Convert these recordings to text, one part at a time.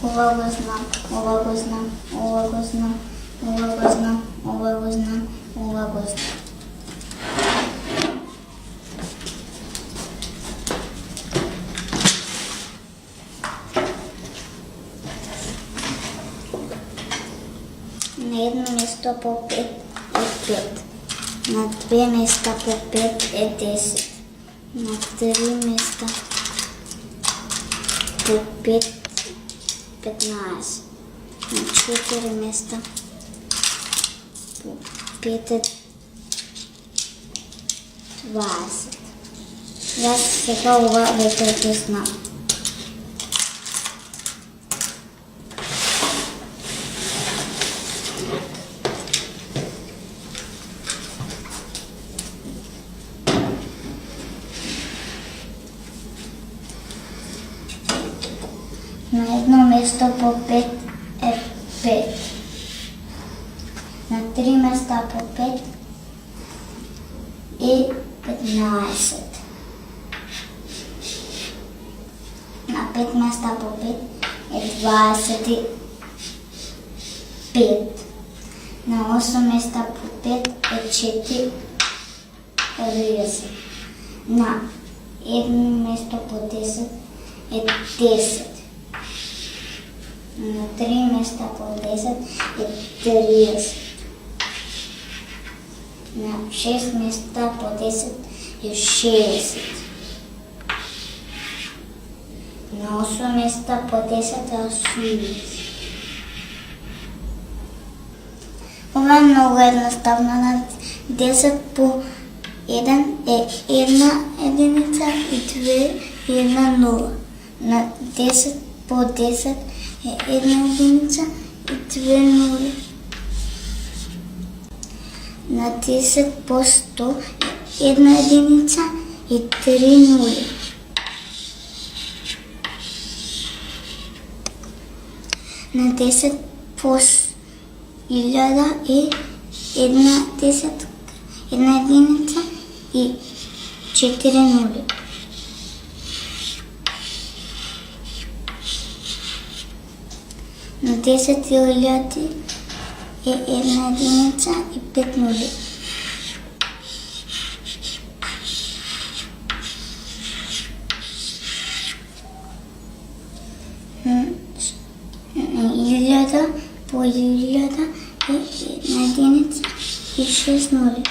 Увагу знам, увагу знам, увагу знам, увагу знам, увагу знам, увагу знам. На едно место по 5 е 5. На 2 места по 5 е 10. На 3 места по 5 15. На 4 места по 5 е 20. Аз сега това вече го знам. На едно место по 5 е 5. На 3 места по 5 е 15. На 5 места по 5 е 25. На 8 места по 5 е 40. На едно место по 10 е 10. На 3 места по 10 е 30. На 6 места по 10 е 60. На 8 места по 10 е 80. Това е много едноставно. На 10 по 1 е 1 единица и 2 и 1 0. На 10 по 10 е 1 единица и 2 нули. На 10 по 100 е 1 единица и 3 нули. На 10 по 1000 е 1 единица и 4 нули. На 10 хиляди е 1 единица и 5 нули. Хиляда по 1000 е 1 единица и 6 нули.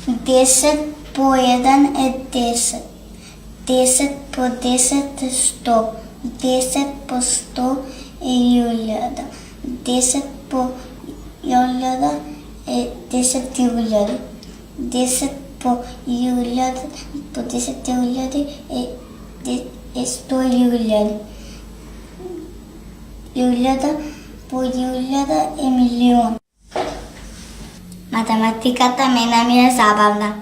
Десет по 1 е 10. 10 по 10 е 100. 10 по 100 е 1000. 10 по 1000 е 10 хиляди. 10 по 1000 по 10 хиляди е 100 хиляди. 1000 по 1000 е милион. Математиката мена ми е забавна.